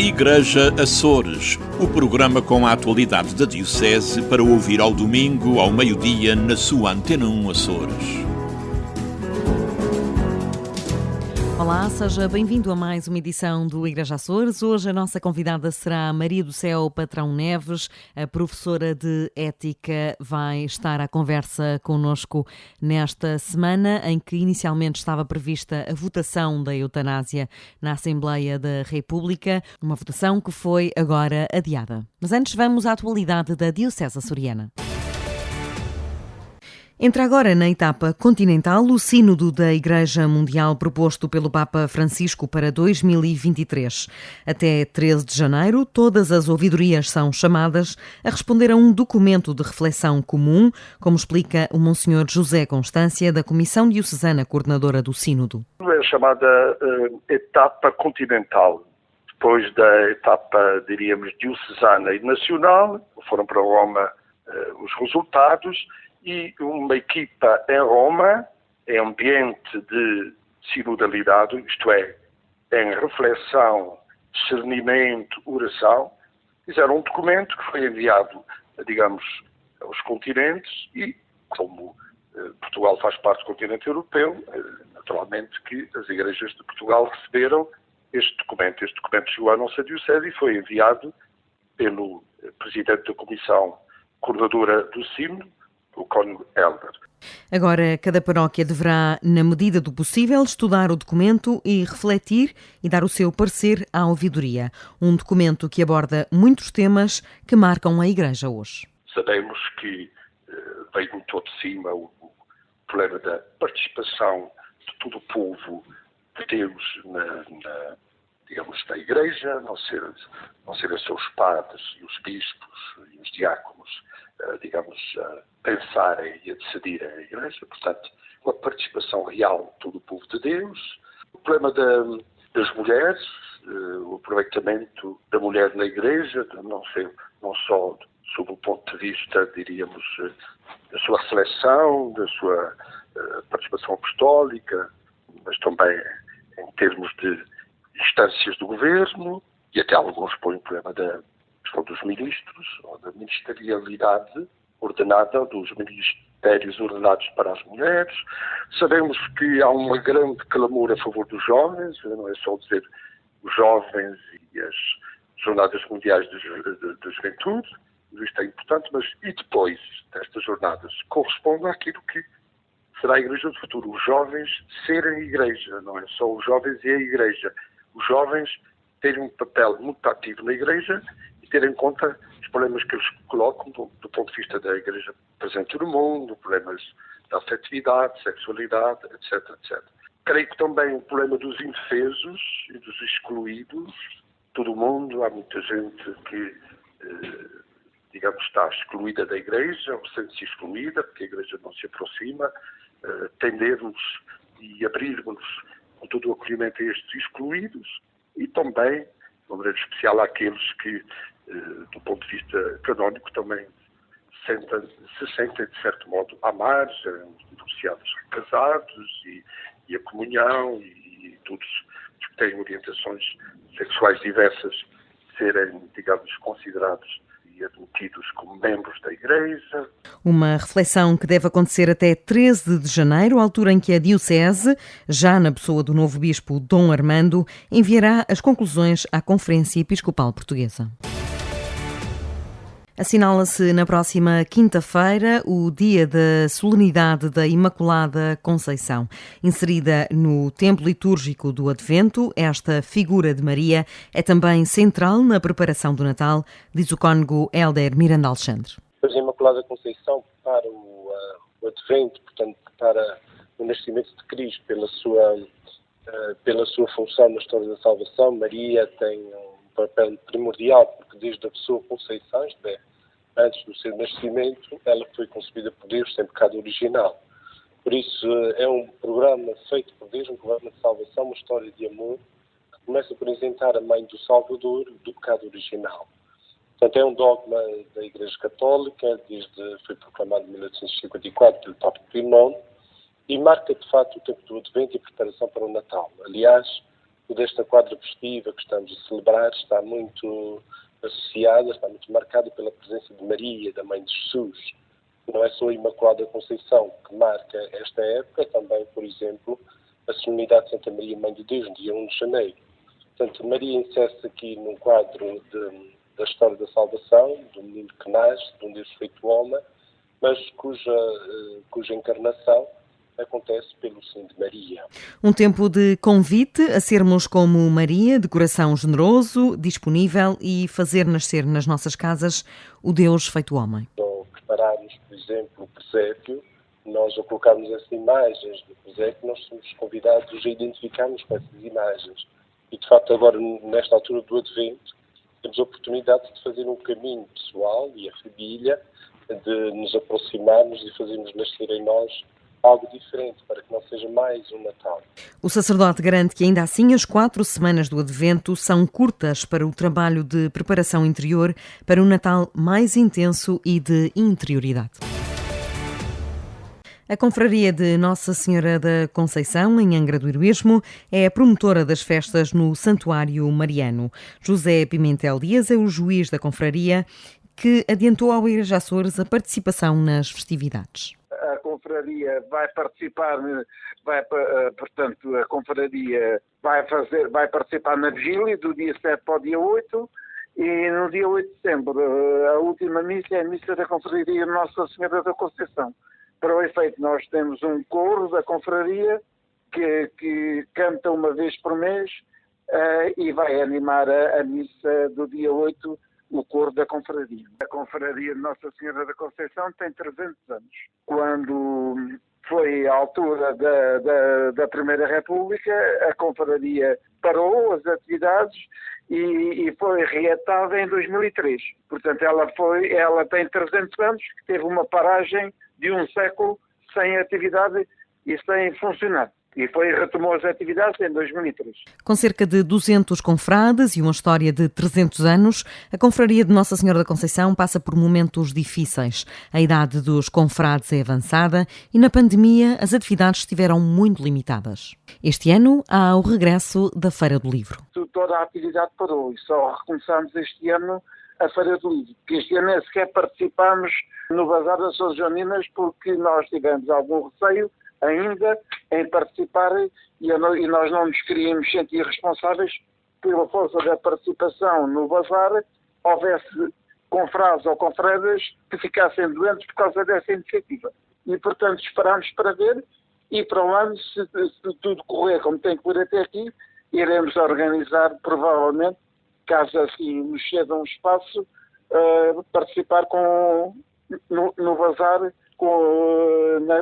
Igreja Açores, o programa com a atualidade da Diocese para ouvir ao domingo, ao meio-dia, na sua Antena 1 Açores. Olá, seja bem-vindo a mais uma edição do Igreja Açores. Hoje a nossa convidada será Maria do Céu Patrão Neves, a professora de Ética, vai estar à conversa connosco nesta semana em que inicialmente estava prevista a votação da eutanásia na Assembleia da República, uma votação que foi agora adiada. Mas antes vamos à atualidade da Diocese açoriana. Entra agora na etapa continental o Sínodo da Igreja Mundial proposto pelo Papa Francisco para 2023. Até 13 de janeiro, todas as ouvidorias são chamadas a responder a um documento de reflexão comum, como explica o Monsenhor José Constância, da Comissão Diocesana Coordenadora do Sínodo. É a chamada etapa continental. Depois da etapa, diríamos, diocesana e nacional, foram para Roma os resultados. E uma equipa em Roma, em ambiente de sinodalidade, isto é, em reflexão, discernimento, oração, fizeram um documento que foi enviado, digamos, aos continentes e, como Portugal faz parte do continente europeu, naturalmente que as igrejas de Portugal receberam este documento. Este documento chegou à nossa Diocese e foi enviado pelo Presidente da Comissão Coordenadora do Sínodo, o Cônego Helder. Agora, cada paróquia deverá, na medida do possível, estudar o documento e refletir e dar o seu parecer à ouvidoria. Um documento que aborda muitos temas que marcam a Igreja hoje. Sabemos que veio muito ao de cima o problema da participação de todo o povo de Deus digamos, na Igreja, não serem seus padres e os bispos e os diáconos, digamos, a pensarem e a decidirem a Igreja, portanto, uma participação real de todo o povo de Deus. O problema das mulheres, o aproveitamento da mulher na Igreja, não só sob o ponto de vista, diríamos, da sua reflexão, da sua participação apostólica, mas também em termos de instâncias do governo, e até alguns põem o problema da questão dos ministros, ou da ministerialidade ordenada, dos ministérios ordenados para as mulheres. Sabemos que há uma grande clamor a favor dos jovens, não é só dizer os jovens e as Jornadas Mundiais de Juventude, isto é importante, mas e depois destas jornadas corresponde àquilo que será a Igreja do futuro, os jovens serem Igreja, não é só os jovens e a Igreja. Os jovens terem um papel muito ativo na Igreja e terem em conta os problemas que eles colocam do ponto de vista da Igreja presente no mundo, problemas da afetividade, sexualidade, etc, etc. Creio que também o problema dos indefesos e dos excluídos, todo o mundo, há muita gente que, digamos, está excluída da Igreja, ou sente-se excluída, porque a Igreja não se aproxima, tendermos e abrirmos com todo o acolhimento a estes excluídos e também, de maneira especial, àqueles que, do ponto de vista canónico, também se sentem, de certo modo, à margem, os divorciados casados e a comunhão e todos os que têm orientações sexuais diversas serem, digamos, considerados e admitidos como membros da Igreja. Uma reflexão que deve acontecer até 13 de janeiro, altura em que a Diocese, já na pessoa do novo bispo Dom Armando, enviará as conclusões à Conferência Episcopal Portuguesa. Assinala-se na próxima quinta-feira o dia da Solenidade da Imaculada Conceição. Inserida no tempo litúrgico do Advento, esta figura de Maria é também central na preparação do Natal, diz o cônego Helder Miranda Alexandre. A Imaculada Conceição para o Advento, portanto, para o nascimento de Cristo, pela sua função na história da salvação. Maria tem um papel primordial, porque desde a sua conceição, isto é, antes do seu nascimento, ela foi concebida por Deus sem pecado original. Por isso, é um programa feito por Deus, um programa de salvação, uma história de amor, que começa por isentar a mãe do Salvador do pecado original. Portanto, é um dogma da Igreja Católica, foi proclamado em 1854 pelo Papa Pio IX, e marca, de facto, o tempo do Advento e a preparação para o Natal. Aliás, desta quadra festiva que estamos a celebrar está muito associada, está muito marcada pela presença de Maria, da Mãe de Jesus. Não é só a Imaculada Conceição que marca esta época, é também, por exemplo, a solenidade de Santa Maria, Mãe de Deus, no dia 1 de janeiro. Portanto, Maria insere-se aqui num quadro da história da salvação, do menino que nasce, de um Deus feito homem, mas cuja encarnação acontece pelo sim de Maria. Um tempo de convite a sermos como Maria, de coração generoso, disponível e fazer nascer nas nossas casas o Deus feito homem. Ao prepararmos, por exemplo, o presépio, nós ao colocarmos essas imagens do presépio, nós somos convidados a identificarmos com essas imagens. E, de facto, agora, nesta altura do Advento, temos a oportunidade de fazer um caminho pessoal e a família, de nos aproximarmos e fazermos nascer em nós algo diferente, para que não seja mais um Natal. O sacerdote garante que ainda assim as 4 semanas do Advento são curtas para o trabalho de preparação interior para um Natal mais intenso e de interioridade. A Confraria de Nossa Senhora da Conceição, em Angra do Heroísmo, é a promotora das festas no Santuário Mariano. José Pimentel Dias é o juiz da Confraria, que adiantou ao Igreja Açores a participação nas festividades. A confraria vai participar, portanto, a confraria vai participar na vigília do dia 7 para o dia 8 e no dia 8 de setembro a última missa é a missa da confraria Nossa Senhora da Conceição. Para o efeito, nós temos um coro da confraria que canta uma vez por mês e vai animar a missa do dia 8, o coro da confraria. A confraria de Nossa Senhora da Conceição tem 300 anos. Quando foi a altura da Primeira República, a confraria parou as atividades e foi reatada em 2003. Portanto, ela tem 300 anos, teve uma paragem de um século sem atividade e sem funcionar. E retomou as atividades em 2003. Com cerca de 200 confrades e uma história de 300 anos, a Confraria de Nossa Senhora da Conceição passa por momentos difíceis. A idade dos confrades é avançada e na pandemia as atividades estiveram muito limitadas. Este ano há o regresso da Feira do Livro. Toda a atividade parou e só recomeçamos este ano a Feira do Livro, que este ano nem sequer participámos no Bazar das São Joaninas porque nós tivemos algum receio ainda em participar e nós não nos queríamos sentir responsáveis pela força da participação no bazar, houvesse confrades ou confredas que ficassem doentes por causa dessa iniciativa. E, portanto, esperamos para ver e para o ano, se tudo correr como tem que correr até aqui, iremos organizar, provavelmente, caso assim nos ceda um espaço, participar no bazar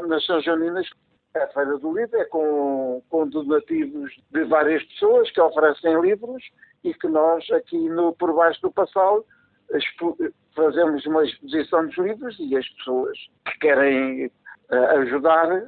nas São Joaninas. A Feira do Livro é com donativos de várias pessoas que oferecem livros e que nós aqui por baixo do Passal fazemos uma exposição dos livros e as pessoas que querem ajudar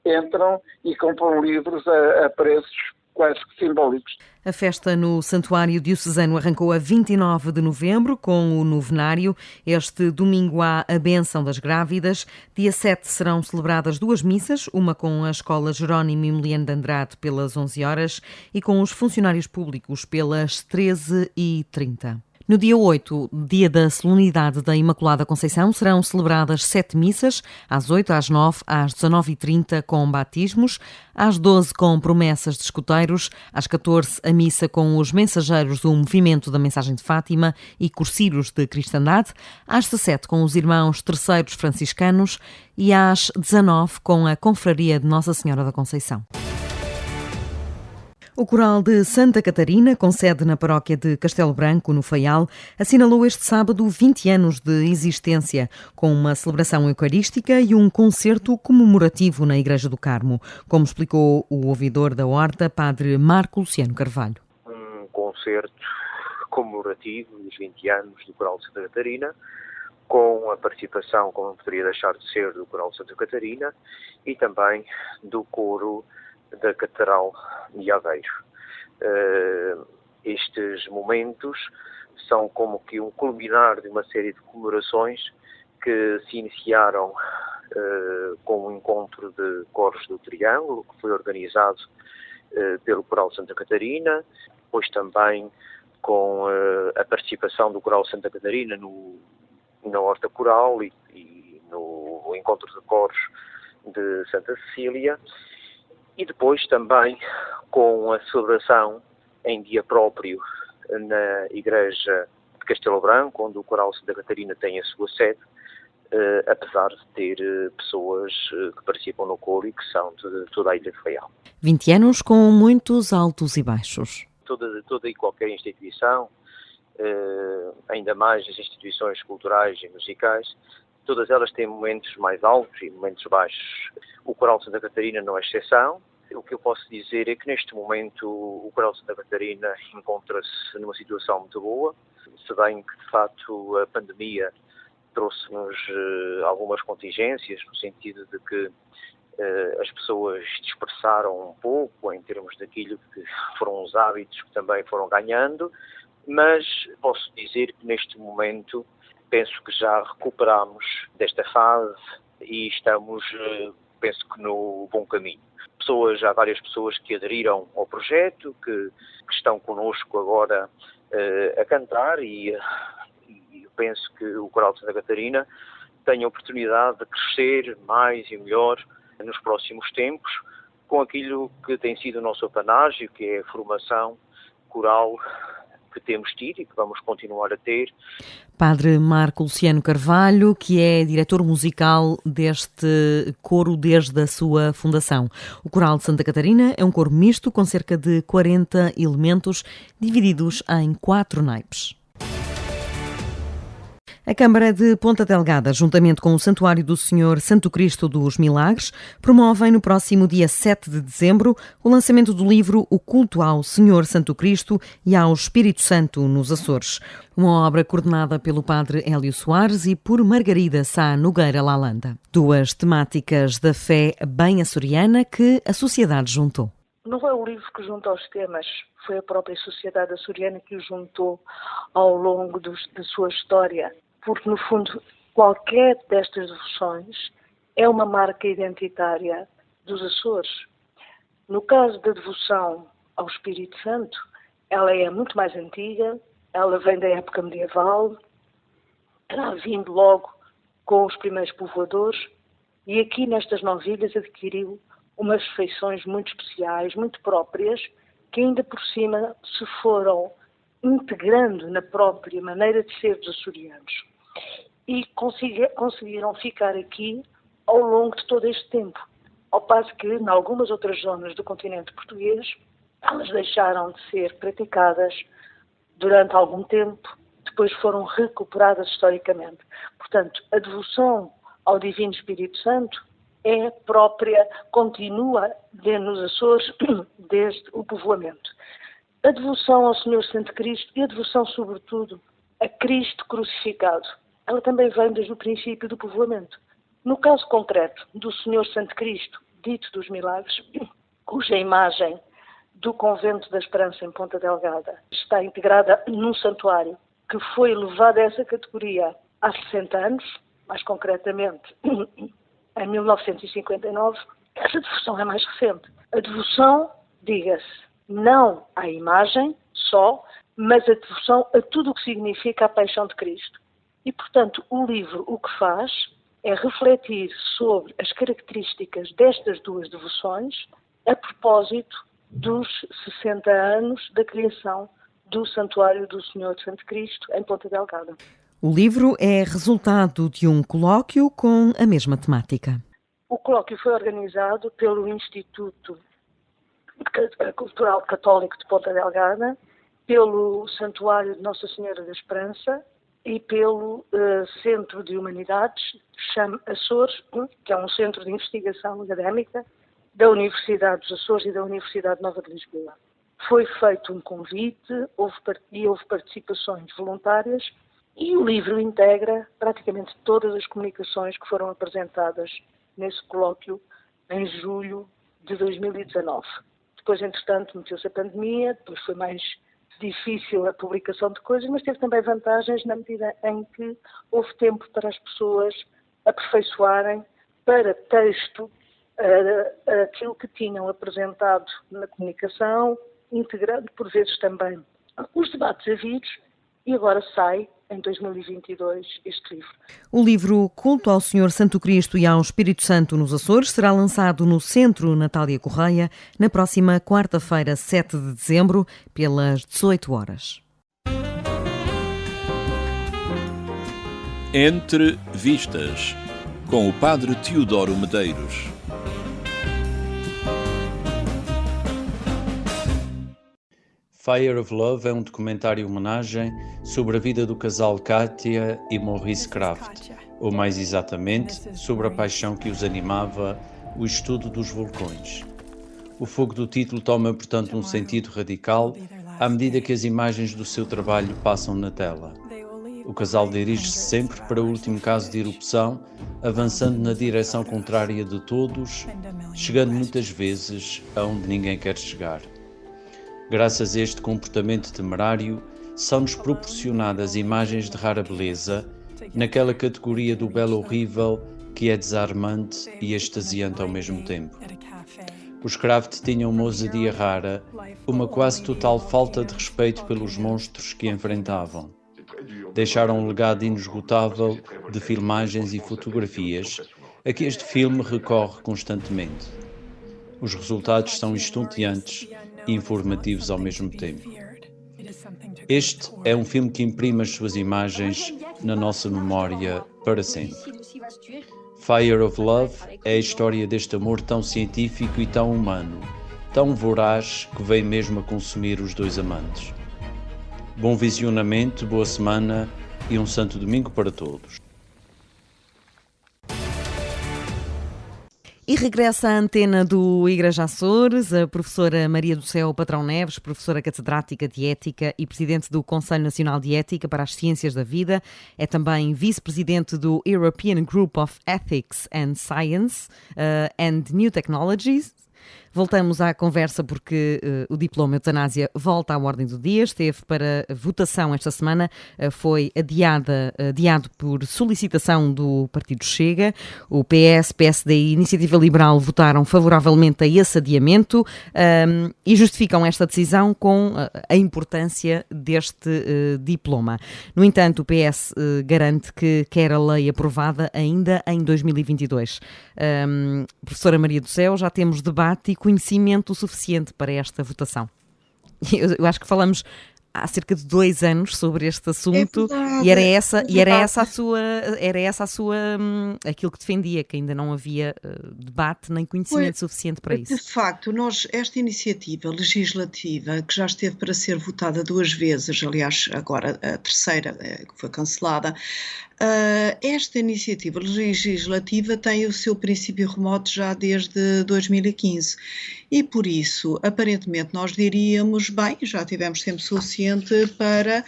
entram e compram livros a preços quase que simbólicos. A festa no Santuário Diocesano arrancou a 29 de novembro com o novenário. Este domingo há a bênção das grávidas. Dia 7 serão celebradas 2 missas, uma com a Escola Jerónimo Emiliano de Andrade pelas 11 horas e com os funcionários públicos pelas 13h30. No dia 8, dia da solenidade da Imaculada Conceição, serão celebradas 7 missas, às 8, às 9, às 19h30 com batismos, às 12 com promessas de escuteiros, às 14 a missa com os mensageiros do Movimento da Mensagem de Fátima e curseiros de cristandade, às 17 com os irmãos terceiros franciscanos e às 19 com a Confraria de Nossa Senhora da Conceição. O Coral de Santa Catarina, com sede na paróquia de Castelo Branco, no Faial, assinalou este sábado 20 anos de existência, com uma celebração eucarística e um concerto comemorativo na Igreja do Carmo, como explicou o ouvidor da Horta, padre Marco Luciano Carvalho. Um concerto comemorativo dos 20 anos do Coral de Santa Catarina, com a participação, como não poderia deixar de ser, do Coral de Santa Catarina e também do coro da Catedral de Aveiro. Estes momentos são como que um culminar de uma série de comemorações que se iniciaram com o encontro de coros do Triângulo, que foi organizado pelo Coral Santa Catarina, depois também com a participação do Coral Santa Catarina na Horta Coral e no Encontro de Coros de Santa Cecília, e depois também com a celebração em dia próprio na Igreja de Castelo Branco, onde o Coral Santa Catarina tem a sua sede, apesar de ter pessoas que participam no coro e que são de toda a Ilha de Faial. 20 anos com muitos altos e baixos. Toda e qualquer instituição, ainda mais as instituições culturais e musicais, todas elas têm momentos mais altos e momentos baixos. O Coral Santa Catarina não é exceção. O que eu posso dizer é que neste momento o Coral Santa Catarina encontra-se numa situação muito boa, se bem que de facto a pandemia trouxe-nos algumas contingências, no sentido de que as pessoas dispersaram um pouco em termos daquilo que foram os hábitos que também foram ganhando, mas posso dizer que neste momento penso que já recuperamos desta fase e estamos, penso que no bom caminho. Há várias pessoas que aderiram ao projeto, que estão connosco agora a cantar e penso que o Coral de Santa Catarina tem a oportunidade de crescer mais e melhor nos próximos tempos com aquilo que tem sido o nosso apanágio, que é a formação coral que temos tido e que vamos continuar a ter. Padre Marco Luciano Carvalho, que é diretor musical deste coro desde a sua fundação. O Coral de Santa Catarina é um coro misto com cerca de 40 elementos divididos em 4 naipes. A Câmara de Ponta Delgada, juntamente com o Santuário do Senhor Santo Cristo dos Milagres, promovem no próximo dia 7 de dezembro o lançamento do livro O Culto ao Senhor Santo Cristo e ao Espírito Santo nos Açores, uma obra coordenada pelo Padre Hélio Soares e por Margarida Sá Nogueira Lalanda. 2 temáticas da fé bem açoriana que a sociedade juntou. Não é o livro que junta os temas, foi a própria sociedade açoriana que os juntou ao longo da sua história. Porque, no fundo, qualquer destas devoções é uma marca identitária dos Açores. No caso da devoção ao Espírito Santo, ela é muito mais antiga, ela vem da época medieval, terá vindo logo com os primeiros povoadores e aqui nestas novilhas adquiriu umas feições muito especiais, muito próprias, que ainda por cima se foram integrando na própria maneira de ser dos açorianos. E conseguiram ficar aqui ao longo de todo este tempo. Ao passo que, em algumas outras zonas do continente português, elas deixaram de ser praticadas durante algum tempo, depois foram recuperadas historicamente. Portanto, a devoção ao Divino Espírito Santo é própria, continua nos Açores desde o povoamento. A devoção ao Senhor Santo Cristo e a devoção, sobretudo, a Cristo crucificado, ela também vem desde o princípio do povoamento. No caso concreto do Senhor Santo Cristo, dito dos Milagres, cuja imagem do Convento da Esperança em Ponta Delgada está integrada num santuário que foi elevado a essa categoria há 60 anos, mais concretamente em 1959, essa devoção é mais recente. A devoção, diga-se, não à imagem só, mas a devoção a tudo o que significa a paixão de Cristo. E, portanto, o livro o que faz é refletir sobre as características destas 2 devoções a propósito dos 60 anos da criação do Santuário do Senhor Santo Cristo em Ponta Delgada. O livro é resultado de um colóquio com a mesma temática. O colóquio foi organizado pelo Instituto Cultural Católico de Ponta Delgada, pelo Santuário de Nossa Senhora da Esperança e pelo Centro de Humanidades, chama Açores, que é um centro de investigação académica da Universidade dos Açores e da Universidade Nova de Lisboa. Foi feito um convite, houve participações voluntárias e o livro integra praticamente todas as comunicações que foram apresentadas nesse colóquio em julho de 2019. Depois, entretanto, meteu-se a pandemia, depois foi mais difícil a publicação de coisas, mas teve também vantagens na medida em que houve tempo para as pessoas aperfeiçoarem para texto aquilo que tinham apresentado na comunicação, integrando por vezes também os debates havidos, e agora sai, em 2022, este livro. O livro Culto ao Senhor Santo Cristo e ao Espírito Santo nos Açores será lançado no Centro Natália Correia na próxima quarta-feira, 7 de dezembro, pelas 18 horas. Entre Vistas, com o Padre Teodoro Medeiros. Fire of Love é um documentário-homenagem sobre a vida do casal Katia e Maurice Kraft, ou mais exatamente, sobre a paixão que os animava, o estudo dos vulcões. O fogo do título toma, portanto, um sentido radical à medida que as imagens do seu trabalho passam na tela. O casal dirige-se sempre para o último caso de erupção, avançando na direção contrária de todos, chegando muitas vezes aonde ninguém quer chegar. Graças a este comportamento temerário, são-nos proporcionadas imagens de rara beleza, naquela categoria do belo horrível que é desarmante e extasiante ao mesmo tempo. Os Kraft tinham uma ousadia rara, uma quase total falta de respeito pelos monstros que enfrentavam. Deixaram um legado inesgotável de filmagens e fotografias, a que este filme recorre constantemente. Os resultados são estonteantes e informativos ao mesmo tempo. Este é um filme que imprime as suas imagens na nossa memória para sempre. Fire of Love é a história deste amor tão científico e tão humano, tão voraz que vem mesmo a consumir os dois amantes. Bom visionamento, boa semana e um santo domingo para todos. E regressa à antena do Igreja Açores a professora Maria do Céu Patrão Neves, professora catedrática de Ética e presidente do Conselho Nacional de Ética para as Ciências da Vida. É também vice-presidente do European Group of Ethics and Science and New Technologies. Voltamos à conversa porque o diploma eutanásia volta à ordem do dia, esteve para votação esta semana, foi adiado por solicitação do Partido Chega. O PS, PSD e Iniciativa Liberal votaram favoravelmente a esse adiamento e justificam esta decisão com a importância deste diploma. No entanto, o PS garante que quer a lei aprovada ainda em 2022. Professora Maria do Céu, já temos debate e conhecimento suficiente para esta votação. Eu acho que falamos há cerca de 2 anos sobre este assunto, e era essa a sua aquilo que defendia, que ainda não havia debate nem conhecimento suficiente para isso. De facto, esta iniciativa legislativa, que já esteve para ser votada 2 vezes, aliás, agora a terceira que foi cancelada, esta iniciativa legislativa tem o seu princípio remoto já desde 2015 e por isso, aparentemente, nós diríamos, bem, já tivemos tempo suficiente para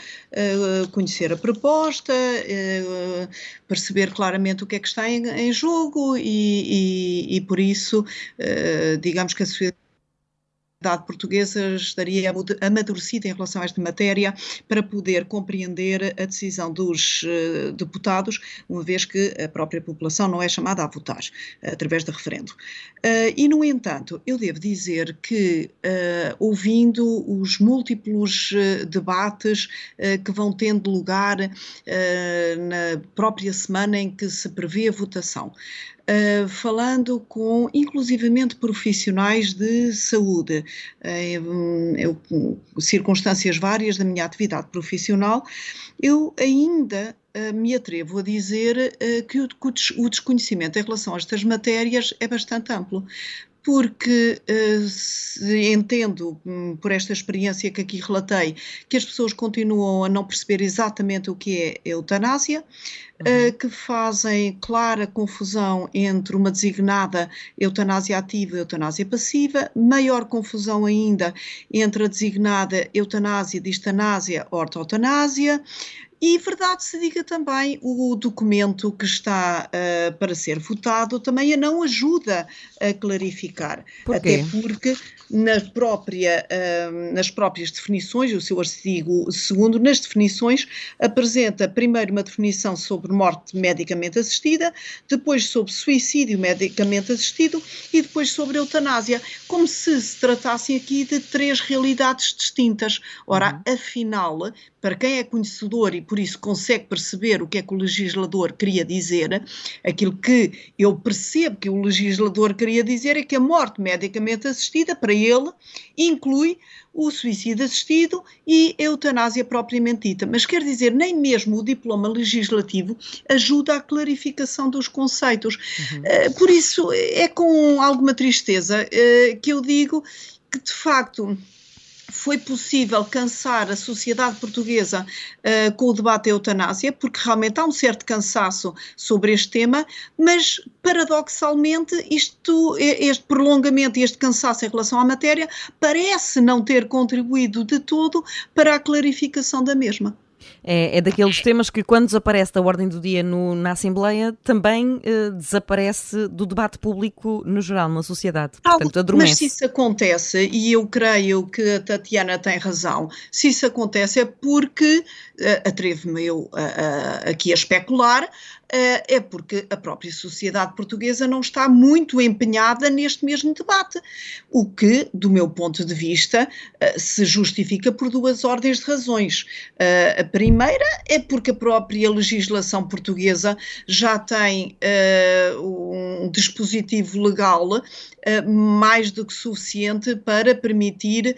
conhecer a proposta, perceber claramente o que é que está em jogo e por isso, digamos que a sociedade portuguesa estaria amadurecida em relação a esta matéria para poder compreender a decisão dos deputados, uma vez que a própria população não é chamada a votar através de referendo. E, no entanto, eu devo dizer que, ouvindo os múltiplos debates que vão tendo lugar na própria semana em que se prevê a votação, falando com inclusivamente profissionais de saúde, circunstâncias várias da minha atividade profissional, eu ainda me atrevo a dizer que o desconhecimento em relação a estas matérias é bastante amplo. Porque entendo, por esta experiência que aqui relatei, que as pessoas continuam a não perceber exatamente o que é eutanásia, que fazem clara confusão entre uma designada eutanásia ativa e eutanásia passiva, maior confusão ainda entre a designada eutanásia, distanásia, ortoeutanásia, E verdade se diga também, o documento que está para ser votado também a não ajuda a clarificar. Porquê? Até porque nas próprias definições, o seu artigo 2º, nas definições, apresenta primeiro uma definição sobre morte medicamente assistida, depois sobre suicídio medicamente assistido e depois sobre eutanásia, como se tratassem aqui de 3 realidades distintas. Ora, afinal, para quem é conhecedor e por isso consegue perceber o que é que o legislador queria dizer, aquilo que eu percebo que o legislador queria dizer é que a morte medicamente assistida, para ele, inclui o suicídio assistido e a eutanásia propriamente dita. Mas quer dizer, nem mesmo o diploma legislativo ajuda à clarificação dos conceitos. Por isso, é com alguma tristeza que eu digo que, de facto, foi possível cansar a sociedade portuguesa com o debate da eutanásia, porque realmente há um certo cansaço sobre este tema, mas paradoxalmente este prolongamento e este cansaço em relação à matéria parece não ter contribuído de todo para a clarificação da mesma. É daqueles temas que, quando desaparece da ordem do dia na Assembleia, também desaparece do debate público no geral, na sociedade. Portanto, adormece. Mas se isso acontece, e eu creio que a Tatiana tem razão, se isso acontece é porque, atrevo-me eu aqui a especular, é porque a própria sociedade portuguesa não está muito empenhada neste mesmo debate, o que, do meu ponto de vista, se justifica por 2 ordens de razões. A primeira é porque a própria legislação portuguesa já tem um dispositivo legal mais do que suficiente para permitir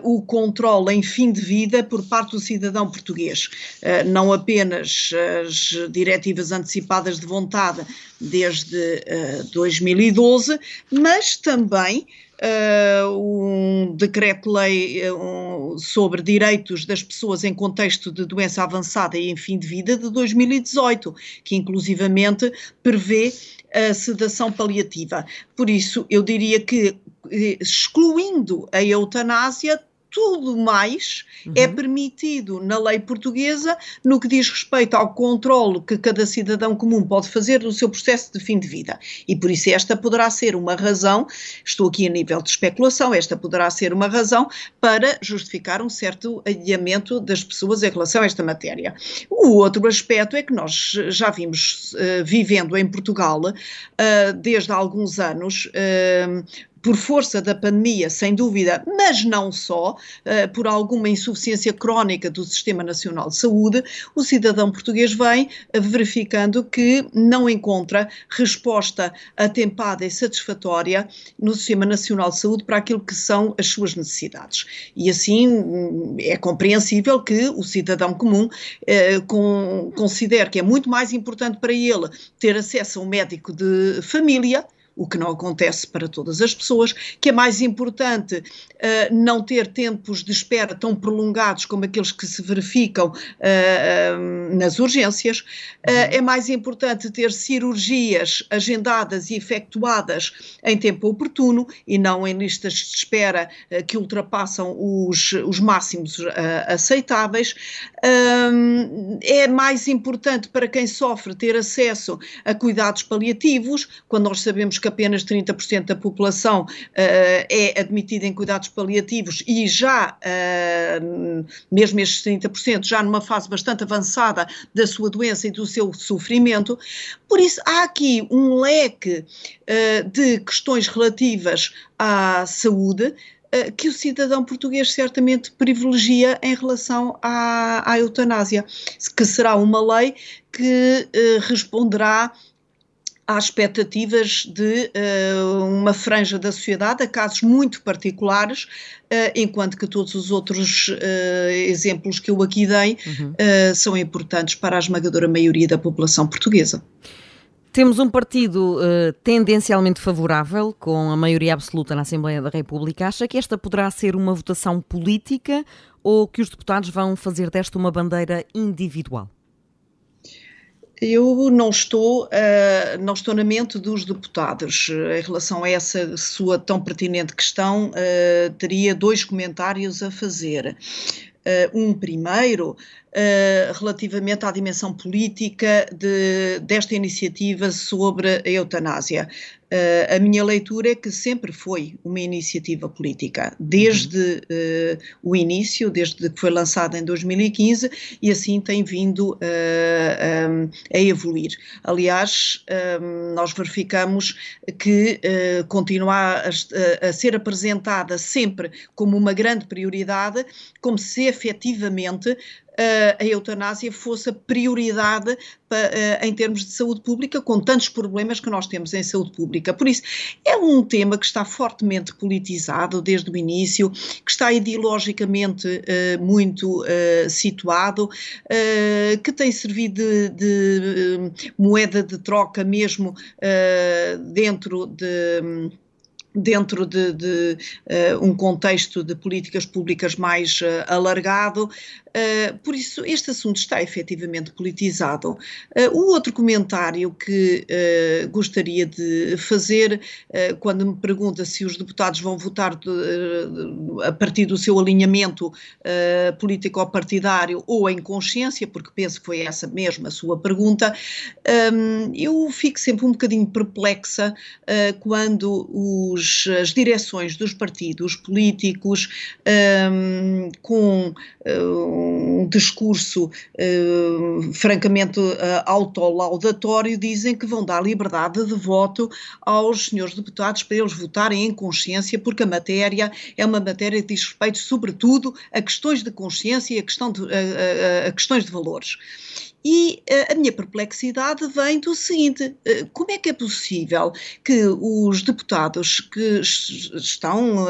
o controle em fim de vida por parte do cidadão português. Não apenas as diretivas antecipadas de vontade desde 2012, mas também um decreto-lei sobre direitos das pessoas em contexto de doença avançada e em fim de vida de 2018, que inclusivamente prevê a sedação paliativa. Por isso, eu diria que, excluindo a eutanásia, tudo mais é permitido na lei portuguesa no que diz respeito ao controle que cada cidadão comum pode fazer do seu processo de fim de vida. E por isso esta poderá ser uma razão, estou aqui a nível de especulação, esta poderá ser uma razão para justificar um certo adiamento das pessoas em relação a esta matéria. O outro aspecto é que nós já vimos vivendo em Portugal desde há alguns anos, por força da pandemia, sem dúvida, mas não só, por alguma insuficiência crónica do Sistema Nacional de Saúde, o cidadão português vem verificando que não encontra resposta atempada e satisfatória no Sistema Nacional de Saúde para aquilo que são as suas necessidades. E assim é compreensível que o cidadão comum considere que é muito mais importante para ele ter acesso a um médico de família, o que não acontece para todas as pessoas, que é mais importante não ter tempos de espera tão prolongados como aqueles que se verificam nas urgências, é mais importante ter cirurgias agendadas e efetuadas em tempo oportuno e não em listas de espera que ultrapassam os máximos aceitáveis. É mais importante para quem sofre ter acesso a cuidados paliativos, quando nós sabemos que apenas 30% da população é admitida em cuidados paliativos e já, mesmo estes 30%, já numa fase bastante avançada da sua doença e do seu sofrimento. Por isso, há aqui um leque de questões relativas à saúde que o cidadão português certamente privilegia em relação à eutanásia, que será uma lei que responderá às expectativas de uma franja da sociedade, a casos muito particulares, enquanto que todos os outros exemplos que eu aqui dei são importantes para a esmagadora maioria da população portuguesa. Temos um partido tendencialmente favorável, com a maioria absoluta na Assembleia da República. Acha que esta poderá ser uma votação política ou que os deputados vão fazer desta uma bandeira individual? Eu não estou na mente dos deputados. Em relação a essa sua tão pertinente questão, teria 2 comentários a fazer. Um primeiro, relativamente à dimensão política desta iniciativa sobre a eutanásia. A minha leitura é que sempre foi uma iniciativa política, desde o início, desde que foi lançada em 2015, e assim tem vindo a evoluir. Aliás, nós verificamos que continua a ser apresentada sempre como uma grande prioridade, como se efetivamente a eutanásia fosse a prioridade em termos de saúde pública, com tantos problemas que nós temos em saúde pública. Por isso, é um tema que está fortemente politizado desde o início, que está ideologicamente muito situado, que tem servido de moeda de troca mesmo dentro de um contexto de políticas públicas mais alargado. Por isso, este assunto está efetivamente politizado. O outro comentário que gostaria de fazer, quando me pergunta se os deputados vão votar a partir do seu alinhamento político-partidário ou em consciência, porque penso que foi essa mesma a sua pergunta, eu fico sempre um bocadinho perplexa quando as direções dos partidos políticos, com um discurso francamente autolaudatório, dizem que vão dar liberdade de voto aos senhores deputados para eles votarem em consciência, porque a matéria é uma matéria que diz respeito sobretudo a questões de consciência e a questões de valores. E a minha perplexidade vem do seguinte: como é que é possível que os deputados que estão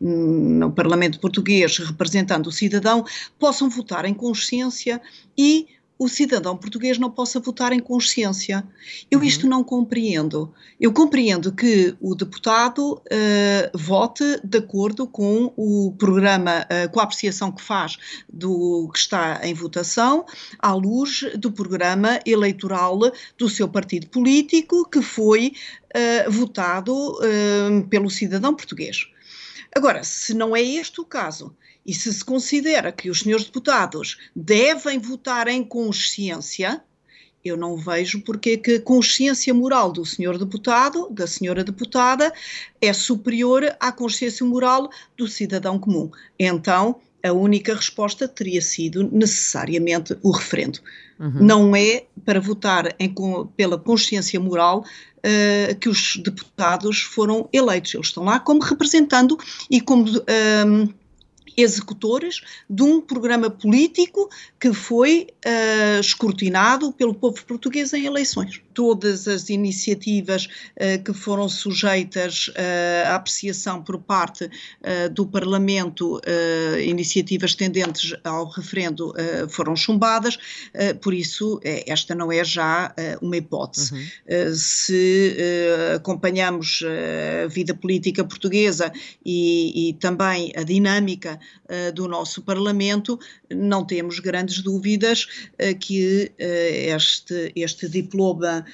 no Parlamento português representando o cidadão possam votar em consciência e o cidadão português não possa votar em consciência? Eu isto não compreendo. Eu compreendo que o deputado vote de acordo com o programa, com a apreciação que faz do que está em votação, à luz do programa eleitoral do seu partido político, que foi votado pelo cidadão português. Agora, se não é este o caso, e se considera que os senhores deputados devem votar em consciência, eu não vejo porque que a consciência moral do senhor deputado, da senhora deputada, é superior à consciência moral do cidadão comum. Então, a única resposta teria sido necessariamente o referendo. Não é para votar pela consciência moral que os deputados foram eleitos. Eles estão lá como representando e como executores de um programa político que foi escrutinado pelo povo português em eleições. Todas as iniciativas que foram sujeitas à apreciação por parte do Parlamento, iniciativas tendentes ao referendo, foram chumbadas, por isso esta não é já uma hipótese. Se acompanhamos a vida política portuguesa e também a dinâmica do nosso Parlamento, não temos grandes dúvidas que este diploma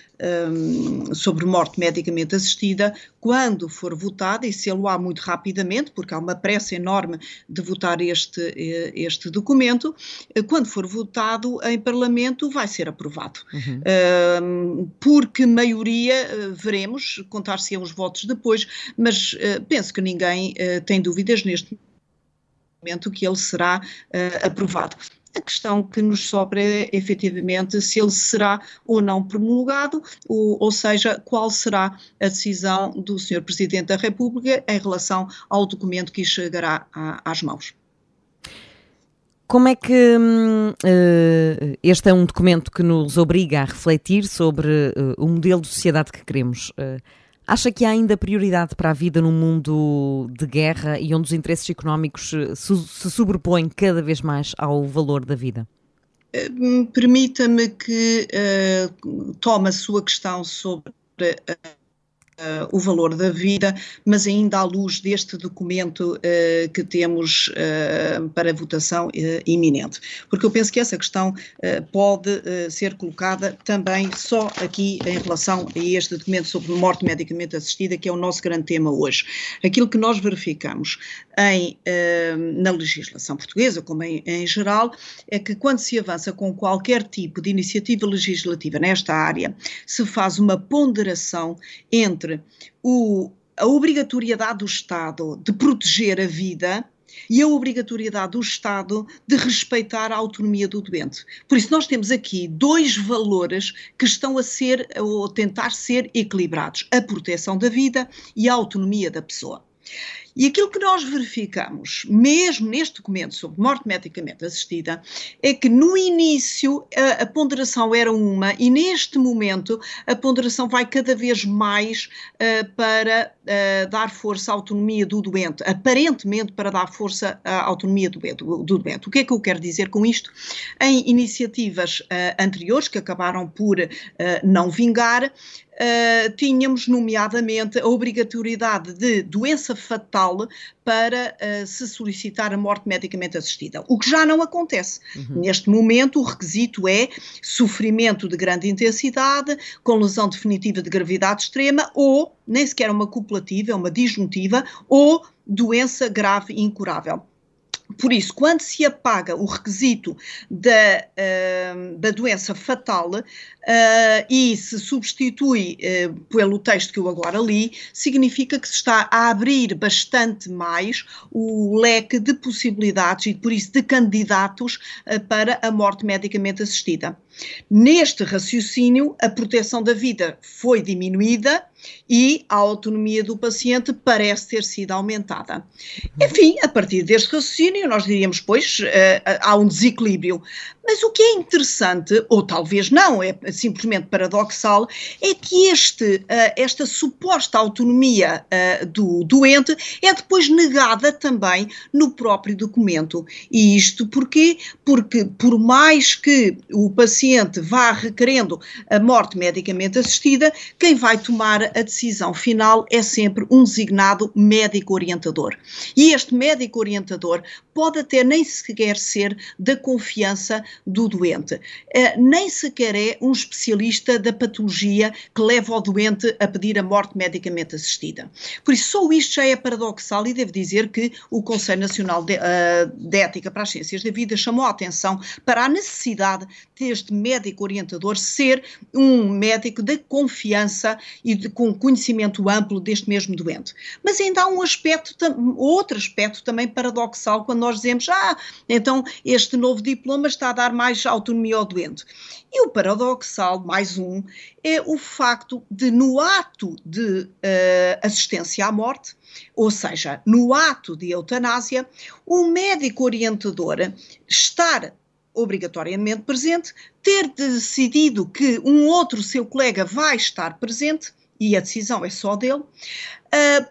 sobre morte medicamente assistida, quando for votado, e se há muito rapidamente, porque há uma pressa enorme de votar este documento, quando for votado em Parlamento vai ser aprovado. Porque maioria, veremos, contar-se-ão os votos depois, mas penso que ninguém tem dúvidas neste momento que ele será aprovado. A questão que nos sobra é, efetivamente, se ele será ou não promulgado, ou seja, qual será a decisão do Sr. Presidente da República em relação ao documento que chegará às mãos. Como é que este é um documento que nos obriga a refletir sobre o modelo de sociedade que queremos? Acha que há ainda prioridade para a vida num mundo de guerra e onde os interesses económicos se sobrepõem cada vez mais ao valor da vida? Permita-me que tome a sua questão sobre o valor da vida, mas ainda à luz deste documento que temos para votação iminente. Porque eu penso que essa questão pode ser colocada também só aqui em relação a este documento sobre morte medicamente assistida, que é o nosso grande tema hoje. Aquilo que nós verificamos na legislação portuguesa, como em geral, é que quando se avança com qualquer tipo de iniciativa legislativa nesta área, se faz uma ponderação entre a obrigatoriedade do Estado de proteger a vida e a obrigatoriedade do Estado de respeitar a autonomia do doente. Por isso nós temos aqui dois valores que estão a ser, ou tentar ser equilibrados: a proteção da vida e a autonomia da pessoa. E aquilo que nós verificamos, mesmo neste documento sobre morte medicamente assistida, é que no início a ponderação era uma e neste momento a ponderação vai cada vez mais para dar força à autonomia do doente, aparentemente para dar força à autonomia do doente. O que é que eu quero dizer com isto? Em iniciativas anteriores, que acabaram por não vingar, tínhamos nomeadamente a obrigatoriedade de doença fatal para se solicitar a morte medicamente assistida, o que já não acontece. Neste momento o requisito é sofrimento de grande intensidade, com lesão definitiva de gravidade extrema, ou nem sequer uma copulativa, é uma disjuntiva, ou doença grave e incurável. Por isso, quando se apaga o requisito da doença fatal e se substitui pelo texto que eu agora li, significa que se está a abrir bastante mais o leque de possibilidades e, por isso, de candidatos para a morte medicamente assistida. Neste raciocínio, a proteção da vida foi diminuída e a autonomia do paciente parece ter sido aumentada. Enfim, a partir deste raciocínio, nós diríamos, pois, há um desequilíbrio. Mas o que é interessante, ou talvez não, é simplesmente paradoxal, é que esta suposta autonomia do doente é depois negada também no próprio documento. E isto porquê? Porque por mais que o paciente vá requerendo a morte medicamente assistida, quem vai tomar a decisão final é sempre um designado médico orientador. E este médico orientador pode até nem sequer ser da confiança do doente. Nem sequer é um especialista da patologia que leva o doente a pedir a morte medicamente assistida. Por isso, só isto já é paradoxal e devo dizer que o Conselho Nacional de Ética para as Ciências da Vida chamou a atenção para a necessidade deste médico orientador ser um médico de confiança e com conhecimento amplo deste mesmo doente. Mas ainda há outro aspecto também paradoxal quando nós dizemos, então este novo diploma está a dar mais autonomia ao doente. E o paradoxal, mais um, é o facto de no ato de assistência à morte, ou seja, no ato de eutanásia, o médico orientador estar obrigatoriamente presente, ter decidido que um outro seu colega vai estar presente, e a decisão é só dele,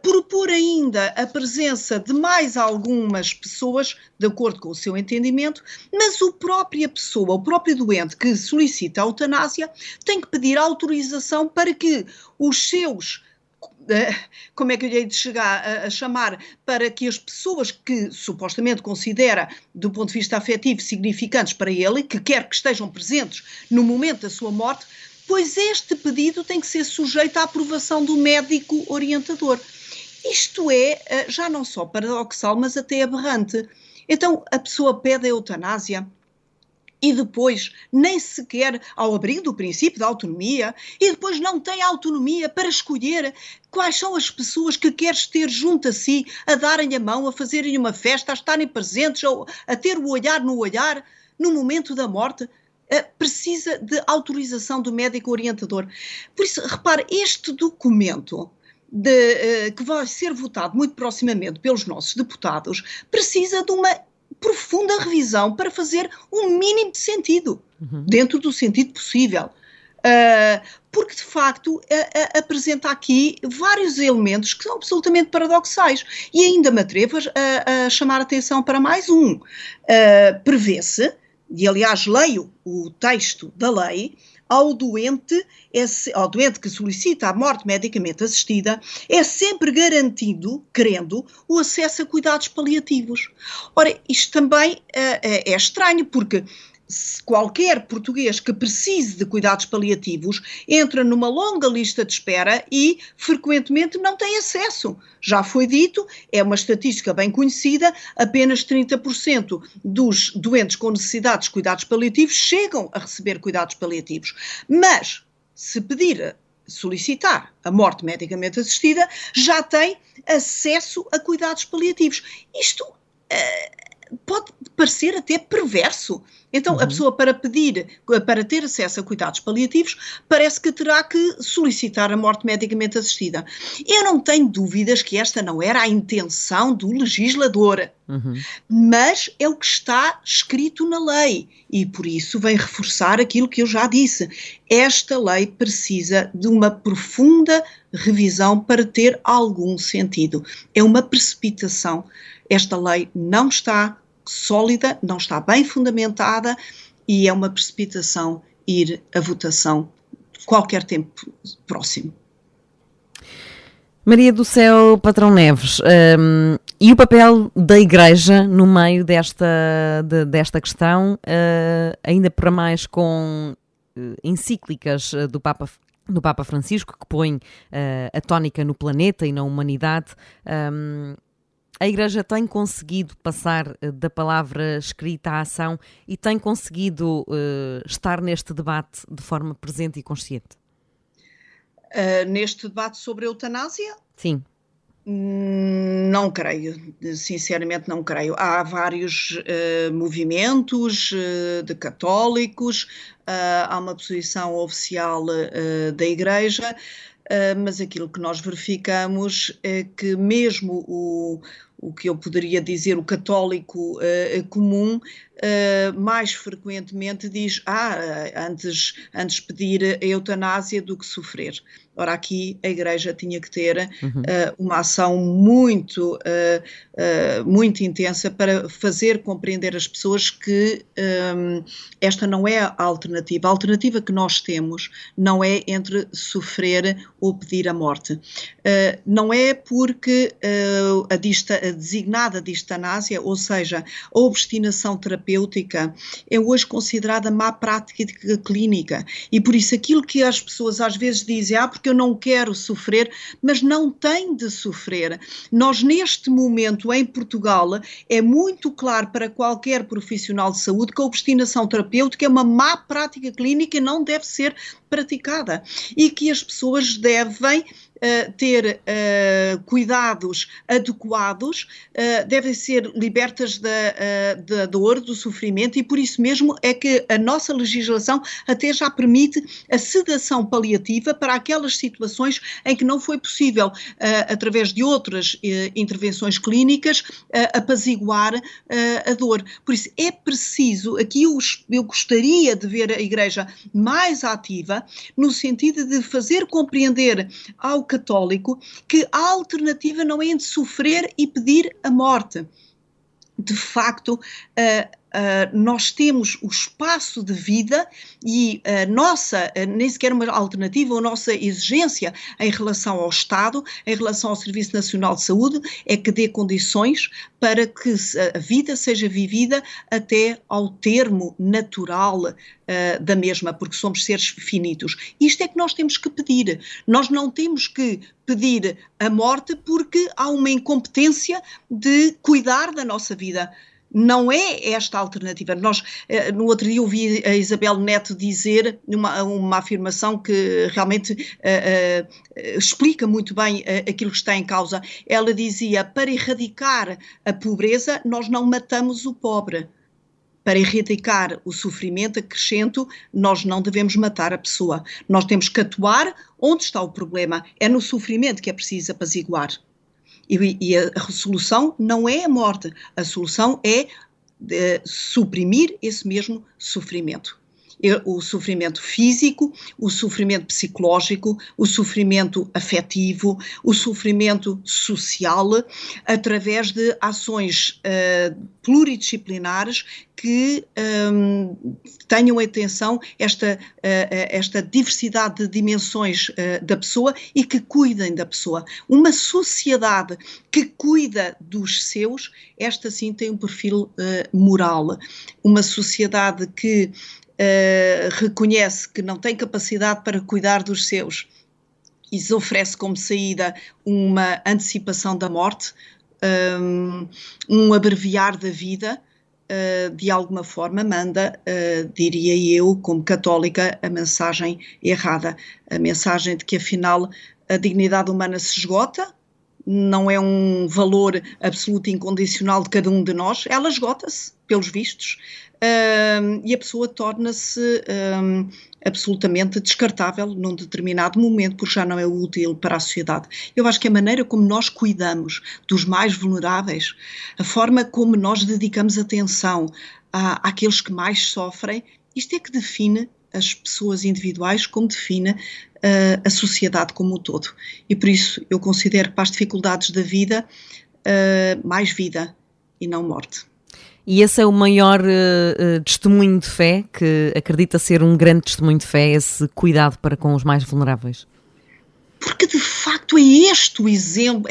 propor ainda a presença de mais algumas pessoas, de acordo com o seu entendimento, mas a própria pessoa, o próprio doente que solicita a eutanásia, tem que pedir autorização para que os seus, como é que eu lhe hei de chegar a chamar, para que as pessoas que supostamente considera, do ponto de vista afetivo, significantes para ele, que quer que estejam presentes no momento da sua morte, pois este pedido tem que ser sujeito à aprovação do médico orientador. Isto é já não só paradoxal, mas até aberrante. Então a pessoa pede a eutanásia e depois nem sequer ao abrigo do princípio da autonomia, e depois não tem autonomia para escolher quais são as pessoas que queres ter junto a si, a darem a mão, a fazerem uma festa, a estarem presentes, a ter o olhar no olhar no momento da morte. Precisa de autorização do médico orientador. Por isso, repare, este documento que vai ser votado muito proximamente pelos nossos deputados precisa de uma profunda revisão para fazer um mínimo de sentido, dentro do sentido possível. Porque, de facto, apresenta aqui vários elementos que são absolutamente paradoxais. E ainda me atrevo a chamar a atenção para mais um. Prevê-se, e aliás leio o texto da lei, ao doente que solicita a morte medicamente assistida, é sempre garantido, querendo, o acesso a cuidados paliativos. Ora, isto também é estranho, porque qualquer português que precise de cuidados paliativos entra numa longa lista de espera e frequentemente não tem acesso. Já foi dito, é uma estatística bem conhecida, apenas 30% dos doentes com necessidades de cuidados paliativos chegam a receber cuidados paliativos. Mas, se solicitar a morte medicamente assistida, já tem acesso a cuidados paliativos. Isto pode parecer até perverso. Então, a pessoa para ter acesso a cuidados paliativos, parece que terá que solicitar a morte medicamente assistida. Eu não tenho dúvidas que esta não era a intenção do legislador, mas é o que está escrito na lei e por isso vem reforçar aquilo que eu já disse. Esta lei precisa de uma profunda revisão para ter algum sentido. É uma precipitação. Esta lei não está sólida, não está bem fundamentada e é uma precipitação ir à votação qualquer tempo próximo. Maria do Céu Patrão Neves, e o papel da Igreja no meio desta questão, ainda para mais com encíclicas do Papa Francisco, que põe a tónica no planeta e na humanidade. A Igreja tem conseguido passar da palavra escrita à ação e tem conseguido estar neste debate de forma presente e consciente? Neste debate sobre a eutanásia? Sim. Não creio, sinceramente não creio. Há vários movimentos de católicos, há uma posição oficial da Igreja, mas aquilo que nós verificamos é que mesmo o que eu poderia dizer o católico comum, mais frequentemente diz antes pedir a eutanásia do que sofrer. Ora, aqui a Igreja tinha que ter uma ação muito intensa para fazer compreender às pessoas que esta não é a alternativa. A alternativa que nós temos não é entre sofrer ou pedir a morte. Não é porque a designada de eutanásia, ou seja, a obstinação terapêutica, é hoje considerada má prática clínica e por isso aquilo que as pessoas às vezes dizem, porque eu não quero sofrer, mas não tem de sofrer. Nós neste momento em Portugal é muito claro para qualquer profissional de saúde que a obstinação terapêutica é uma má prática clínica e não deve ser praticada e que as pessoas devem ter cuidados adequados, devem ser libertas da dor, do sofrimento e por isso mesmo é que a nossa legislação até já permite a sedação paliativa para aquelas situações em que não foi possível, através de outras intervenções clínicas, apaziguar a dor. Por isso é preciso, aqui eu gostaria de ver a Igreja mais ativa no sentido de fazer compreender ao católico que a alternativa não é entre sofrer e pedir a morte. De facto, nós temos o espaço de vida e a nossa, nem sequer uma alternativa, a nossa exigência em relação ao Estado, em relação ao Serviço Nacional de Saúde, é que dê condições para que a vida seja vivida até ao termo natural da mesma, porque somos seres finitos. Isto é que nós temos que pedir. Nós não temos que pedir a morte porque há uma incompetência de cuidar da nossa vida. Não é esta a alternativa. Nós, no outro dia, ouvi a Isabel Neto dizer uma afirmação que realmente explica muito bem aquilo que está em causa. Ela dizia, para erradicar a pobreza, nós não matamos o pobre. Para erradicar o sofrimento acrescento, nós não devemos matar a pessoa. Nós temos que atuar onde está o problema. É no sofrimento que é preciso apaziguar. E a solução não é a morte, a solução é suprimir esse mesmo sofrimento. o sofrimento físico, o sofrimento psicológico, o sofrimento afetivo, o sofrimento social, através de ações pluridisciplinares que tenham atenção esta diversidade de dimensões da pessoa e que cuidem da pessoa. Uma sociedade que cuida dos seus, esta sim tem um perfil moral. Uma sociedade que reconhece que não tem capacidade para cuidar dos seus e oferece como saída uma antecipação da morte, um abreviar da vida, de alguma forma manda, diria eu, como católica, a mensagem errada. A mensagem de que, afinal, a dignidade humana se esgota, não é um valor absoluto e incondicional de cada um de nós, ela esgota-se, pelos vistos, e a pessoa torna-se absolutamente descartável num determinado momento, porque já não é útil para a sociedade. Eu acho que a maneira como nós cuidamos dos mais vulneráveis, a forma como nós dedicamos atenção àqueles que mais sofrem, isto é que define as pessoas individuais, como define a sociedade como um todo. E por isso eu considero que para as dificuldades da vida, mais vida e não morte. E esse é o maior testemunho de fé, que acredita ser um grande testemunho de fé, esse cuidado para com os mais vulneráveis? Porque de facto é este o exemplo,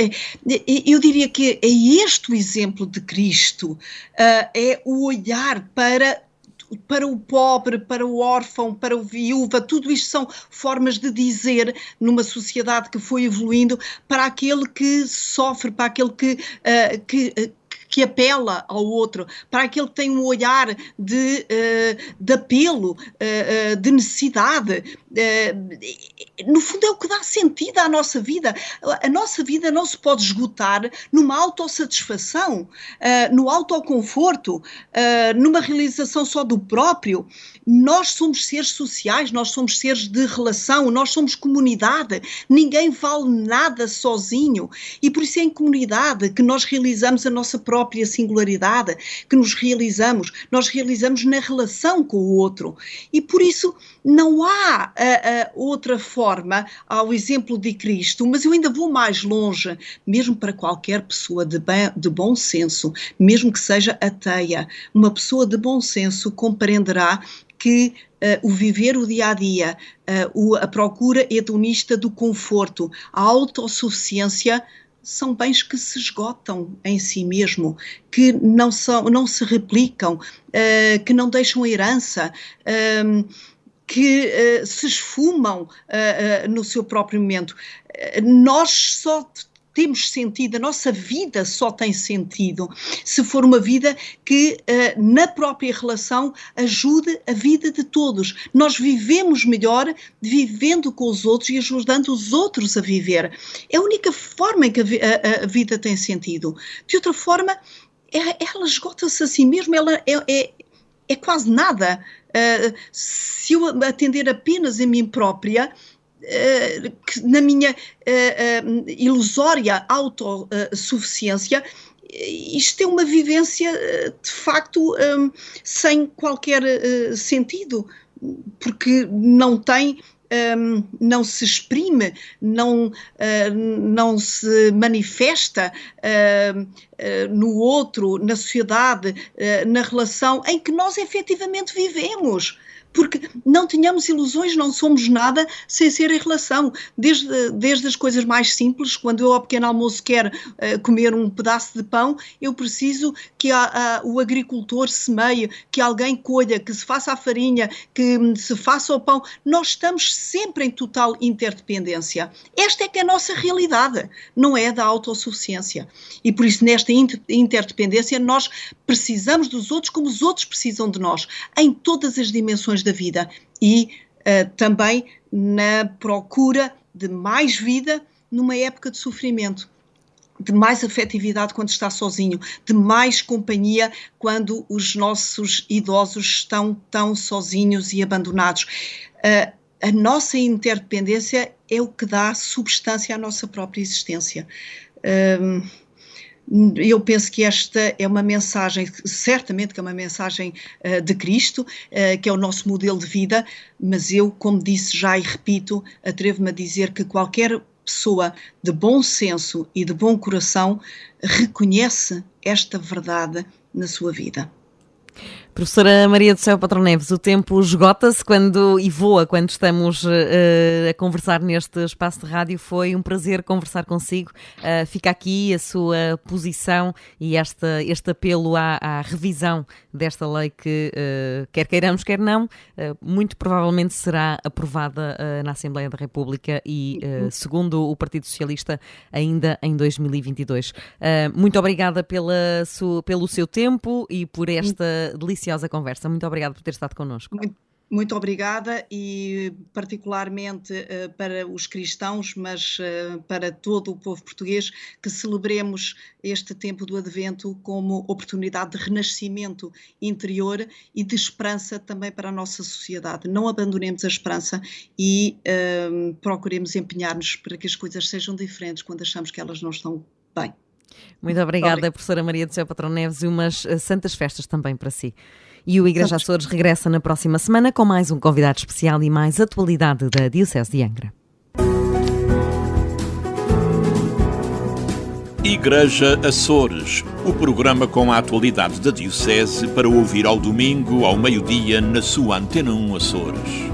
eu diria que é este o exemplo de Cristo, é o olhar para o pobre, para o órfão, para o viúva, tudo isto são formas de dizer numa sociedade que foi evoluindo, para aquele que sofre, para aquele que apela ao outro, para aquele que tem um olhar de apelo, de necessidade. No fundo é o que dá sentido à nossa vida. A nossa vida não se pode esgotar numa autossatisfação, no autoconforto, numa realização só do próprio. Nós somos seres sociais, nós somos seres de relação, nós somos comunidade. Ninguém vale nada sozinho e por isso é em comunidade que nós realizamos a nossa própria singularidade, que nós realizamos na relação com o outro. E por isso não há outra forma, ao exemplo de Cristo, mas eu ainda vou mais longe, mesmo para qualquer pessoa de bom senso, mesmo que seja ateia, uma pessoa de bom senso compreenderá que o viver o dia-a-dia, a procura hedonista do conforto, a autossuficiência, são bens que se esgotam em si mesmo, que não se replicam, que não deixam herança, que se esfumam no seu próprio momento. Nós só temos sentido, a nossa vida só tem sentido se for uma vida que na própria relação ajude a vida de todos. Nós vivemos melhor vivendo com os outros e ajudando os outros a viver. É a única forma em que a vida tem sentido. De outra forma, ela esgota-se a si mesma, ela é quase nada. Se eu atender apenas a mim própria, na minha ilusória autossuficiência, isto é uma vivência de facto sem qualquer sentido, porque não se exprime, não se manifesta no outro, na sociedade, na relação em que nós efetivamente vivemos. Porque não tenhamos ilusões, não somos nada sem ser em relação. Desde as coisas mais simples, quando eu ao pequeno almoço quero comer um pedaço de pão, eu preciso que o agricultor semeie, que alguém colha, que se faça a farinha, que se faça o pão. Nós estamos sempre em total interdependência. Esta é que é a nossa realidade, não é da autossuficiência. E por isso nesta interdependência nós precisamos dos outros como os outros precisam de nós, em todas as dimensões da vida e também na procura de mais vida numa época de sofrimento, de mais afetividade quando está sozinho, de mais companhia quando os nossos idosos estão tão sozinhos e abandonados. A nossa interdependência é o que dá substância à nossa própria existência. Eu penso que esta é uma mensagem, certamente que é uma mensagem de Cristo, que é o nosso modelo de vida, mas eu, como disse já e repito, atrevo-me a dizer que qualquer pessoa de bom senso e de bom coração reconhece esta verdade na sua vida. Professora Maria do Céu Patrão Neves, o tempo esgota-se e voa quando estamos a conversar neste espaço de rádio. Foi um prazer conversar consigo. Fica aqui a sua posição e este apelo à revisão desta lei que, quer queiramos, quer não, muito provavelmente será aprovada na Assembleia da República e, segundo o Partido Socialista, ainda em 2022. Muito obrigada pelo seu tempo e por esta deliciosa conversa. Muito obrigada por ter estado connosco. Muito obrigada e particularmente para os cristãos, mas para todo o povo português, que celebremos este tempo do Advento como oportunidade de renascimento interior e de esperança também para a nossa sociedade. Não abandonemos a esperança e procuremos empenhar-nos para que as coisas sejam diferentes quando achamos que elas não estão bem. Muito obrigada, professora Maria do Céu Patrão Neves, e umas santas festas também para si. E o Igreja Açores regressa na próxima semana com mais um convidado especial e mais atualidade da Diocese de Angra. Igreja Açores, o programa com a atualidade da Diocese para ouvir ao domingo, ao meio-dia, na sua Antena 1 Açores.